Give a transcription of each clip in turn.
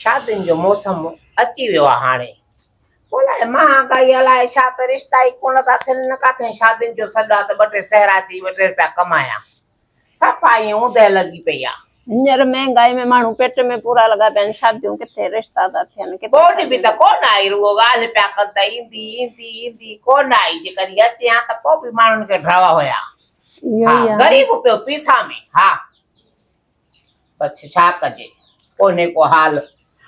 शादियुनि जो मौसम अची वियो आहे हाणे। अलाए महांगाई अलाए छा त रिश्ता ई कोन था थियनि न काथे शादियुनि जो सॾा त ॿ टे सहरा अची ॿ टे रुपया कमाया सफ़ा ईअं ऊंदहि लॻी पई आहे। हींअर महंगाई में माण्हू पेट में पूरा लॻा पिया आहिनि। शादियूं किथे रिश्ता था थियनि बोड बि त कोन आई रुॻो ॻाल्हि पिया कनि त ईंदी ईंदी ईंदी कोन आई जेकॾहिं अचे हा त पोइ बि माण्हुनि खे ढवा हुया। ग़रीब पियो पीसा में। हा बस छा कजे कोन्हे को हाल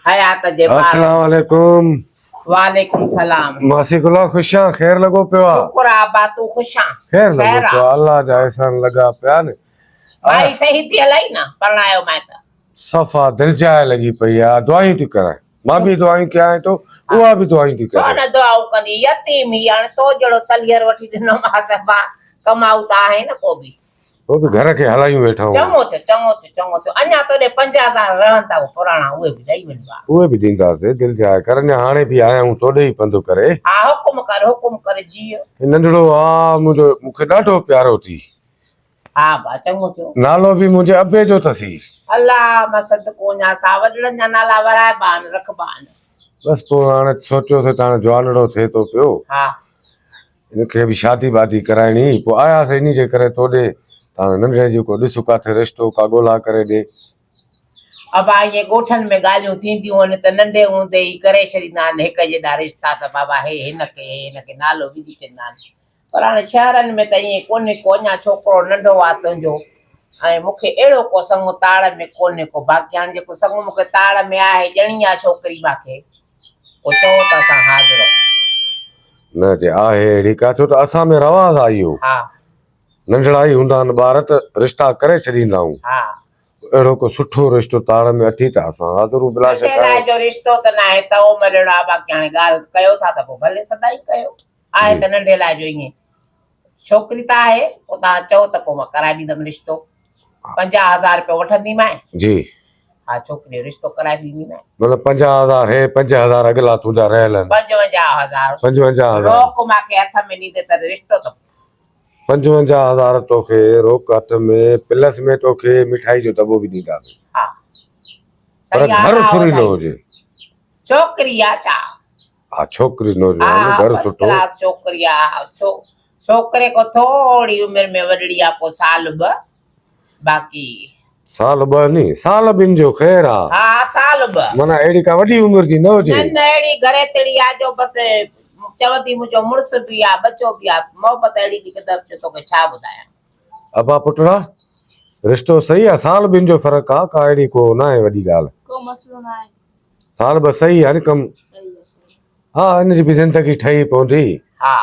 हयात जे ॿार। अस्सलाम वालेकुम। वालेकुम सलाम। मासी गुला खुशा खैर लगो पियो आ। शुक्र आ बा तू खुशा खैर लगो पियो अल्लाह जा एहसान लगा पिया ने। भाई सही थी हलाई ना परणायो मैं त सफा दिल जाए लगी पई आ। दुआई थी कराए मां भी दुआई कया है तो उहा भी दुआई थी करे। छो न दुआऊं कंदी यतीम ही हाणे तो जहिड़ो तलियर वठी ॾिनो मां बा कमाऊ त आहे न को बि वो भी घर के हलायूं वेठा हूं। चङो थियो अञा तोड़े 50,000 रहन था पुराणा उहे भी ॾेई वञबा उहे भी दींदासे दिल जाए करने हाणे भी आया हूं तोड़े ही पंधु करे। हा हुकुम कर जियो। नंढड़ो आ मुझे मुखे ॾाढो प्यारो थी। हा बा चङो थियो। नालो भी मुझे अब्बे जो तसी। अल्लाह मसद कोन्या सा वडड़न जा नाला वरायबान रखबान। बस पो हाणे सोचो से ताने जवानड़ो थे तो पियो। हा इनके भी शादी वादी कराइणी पो आया से इनी जे करे तोड़े ताने नंढे जो को ॾिसो काथे रिश्तो का ॻोल्हा करे दे। अब ये गोठन में गालियों थींदियूं आहिनि त नंढे हूंदे ई करे छॾींदा आहिनि हिक जेॾा रिश्ता त बाबा हिनखे नालो विझी छॾींदा आहिनि। पर हाणे शहरनि में त ईअं कोन्हे को अञा छोकिरो नंढो आहे तुंहिंजो ऐं मूंखे अहिड़ो को संग ताड़ में कोन्हे को बाक़ी हाणे जेको संग मूंखे ताड़ में आहे ॼणी आहे छोकिरी मूंखे पोइ चओ त असां हाज़िर न जे आहे अहिड़ी का छो त असां में रवाज़ आहे इहो। हा नंढड़ा ई हूंदा आहिनि ॿार त रिश्ता करे छॾींदा आहियूं। हा अहिड़ो को सुठो रिश्तो ताड़ में अठी त असां हाज़िर बिला शक नंढे जो रिश्तो त न आहे त ओ मिलणो आहे बाक़ी हाणे ॻाल्हि कयो था त पोइ भले सदाई कयो आहे त नंढे लाइ जो ईअं छोकिरी त आहे पोइ तव्हां चओ त पोइ मां कराए ॾींदमि रिश्तो 50,000 रुपया वठंदीमांइ। जी हा छोकिरी जो रिश्तो कराए ॾींदीमांइ। मतलब 50,000 है 5,000 अगला तुंहिंजा रहियल आहिनि 55,000 55,000 रोक मूंखे हथ में ॾींदे त रिश्तो त 55,000 तोखे रोक हथ में प्लस में तोखे मिठाई जो दॿो भी ॾींदासीं। हा पर सही घर आहे सुरीलो हुजे। छोकिरी आहे छा हा छोकिरी नौजवान घर फर्स्ट सुठो क्लास छोकिरी आहे छोकिरे को थोड़ी उम्र में वॾड़ी आहे को साल ॿ बाक़ी साल ॿ नहीं साल ॿिनि जो ख़ैर आहे। हा साल ॿ माना अहिड़ी का वॾी उम्र जी न हुजे। न अहिड़ी घरे तिड़ी आहे जो बसि चवंदी मुंहिंजो मुड़ुस बि आहे बचो बि आहे मोहबत अहिड़ी ॾिकंदसि जो तोखे छा ॿुधायां। अबा पुटड़ा रिश्तो सही आहे साल ॿिनि जो फ़र्क़ु आहे का अहिड़ी को न आहे वॾी ॻाल्हि को मसलो न आहे साल ॿ सही आहे न कमु। हा हिनजी बि ज़िंदगी ठही पवंदी। हा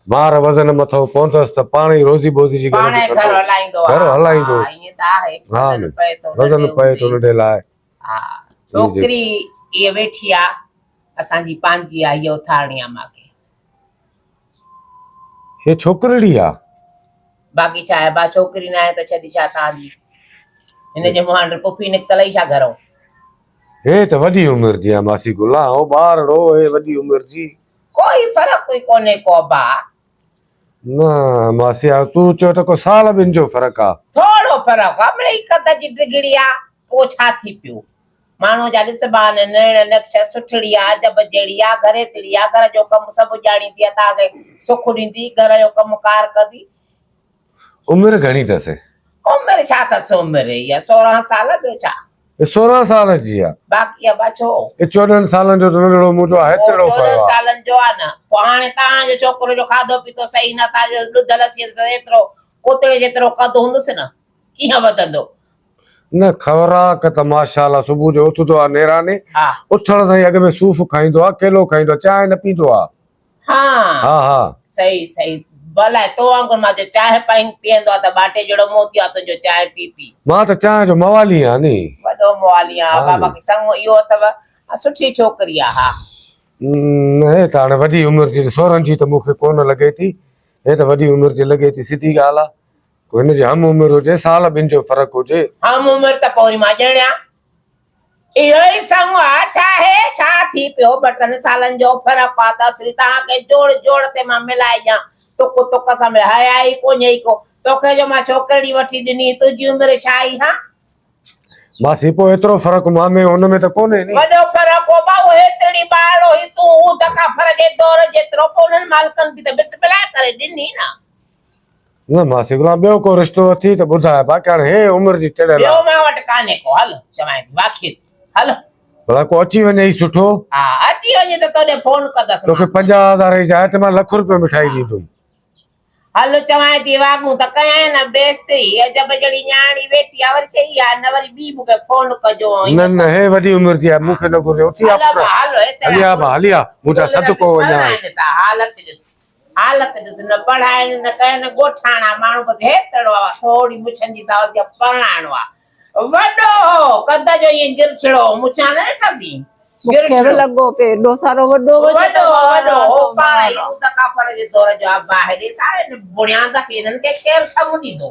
ॿार वज़न मथो पहुतसि त पाण ई रोज़ी बोज़ी जी पाण घर हलाईंदो घर हलाईंदो। ईअं त आहे वज़न पए थो नंढे लाइ। हा छोकिरी इहे वेठी आहे असांजी पंहिंजी आहे इहो उथारणी आहे मूंखे हे छोकिरड़ी आहे बाक़ी छा आहे बा छोकिरी न आहे त छॾी छा तव्हांजी हिनजे मुंहं हाणे पुफी निकितल ई छा घरो हे त वॾी उमिरि जी आहे मासी गुला ऐं ॿारड़ो हे वॾी उमिरि जी कोई फ़र्क़ु ई कोन्हे को बा न मासी हाणे तूं चओ त को साल ॿिनि जो फ़र्क़ु आहे थोरो फ़र्क़ु आहे मिड़ई कद जी डिगड़ी आहे पोइ छा थी पियो माण्हू जा ॾिसबा आहिनि नेण नक्श सुठड़ी आहे अजब जहिड़ी आहे घरे तिड़ी आहे घर जो कमु सभु ॼाणींदी आहे तव्हांखे सुख ॾींदी घर जो कमु कार कंदी। उमिरि घणी अथसि उमिरि छा अथसि उमिरि इहा 16 साल ॿियो छा 16 साल जी आहे बाक़ी आहे छो 14 सालनि जो नंढड़ो मुंहिंजो आहे 14 सालनि जो आहे न पोइ हाणे तव्हांजो छोकिरो जो खाधो पीतो सही न तव्हांजो ॾुध लस्सीअ त एतिरो कोतरे जेतिरो कद हूंदुसि न कीअं वधंदो न ख़बराक त माशाअल्लाह सुबुह जो उथंदो आहे नेराने उथण सां ई अॻ में सूफ़ खाईंदो आहे केलो खाईंदो आहे चांहि न पींदो आहे। हा हा सही सही भला तो वांगुरु मां जो चांहि पीअंदो आहे त बाटे जहिड़ो मोह थी आहे तुंहिंजो चांहि पी पी मां त चांहि जो मवाली आहियां नी वॾो मवाली आहे बाबा खे संग इहो अथव सुठी छोकिरी आहे। हा हे त हाणे वॾी उमिरि जी सोरहं जी त मूंखे कोन लॻे थी हे त वॾी उमिरि जी लॻे थी सिधी ॻाल्हि आहे हिनजी हम उमिरि हुजे साल ॿिनि जो फ़र्क़ु हुजे हम उमिरि त पोइ मां ॼणियां इहो ई संग आहे छा आहे छा थी पियो 2-3 सालनि जो फ़र्क़ु आहे त असली तव्हांखे जोड़ ते मां मिलाए ॾियां तुक सां हया ई कोन्हे को तोखे जो मां छोकिरी वठी ॾिनी तुंहिंजी उमिरि छा आई हा बस पोइ एतिरो फ़र्क़ु मां में हुन में त कोन्हे नी। वॾो फ़र्क़ु हो भाऊ, हेतिरी ॿार हुई तूं हू धका फर जे दौर जेतिरो पोइ उन्हनि मालिकनि बि त बिस्मिल्लाह करे ॾिनी न। न मासी गुलाम ॿियो को रिश्तो अथी त ॿुधाए, बाक़ी हाणे हे उमिरि जी चढ़ियल ॿियो आहे। मां वटि कान्हे को, हल चवां थी वाखी थी, हल भला को अची वञे ई सुठो। हा अची वञे त तोॾे फोन कंदसि तोखे मां। 50,000 जी जाइ ते मां ₹1,00,000 मिठाई ॾींदुमि। हल चवां थी वागूं त कयां न बेइज़ती, जब जहिड़ी न्याणी वेठी आहे वरी चई आहे न वरी ॿी मूंखे फोन कजो। न न हे वॾी उमिरि जी आहे, मूंखे न घुरियो। उथी आ हल पुट, बा, हलो हली आ बा, हली आ, मुंहिंजा सदको वञा। हालत ॾिस, हालत ॾिस, न पढ़ाइनि न कनि, ॻोठाणा माण्हू बसि हेतिरो आहे, थोरी मुछनि जी सावती आहे, परणाइणो आहे। वॾो कद जो ईअं गिरछड़ो मुछां न ॾिठासीं, मूंखे बि लॻो पियो एॾो सारो वॾो वॾो पाण ई धका फर जे दौर जो आहे, हेॾे सारे बुनियाद खे हिननि खे केरु छा ॾींदो।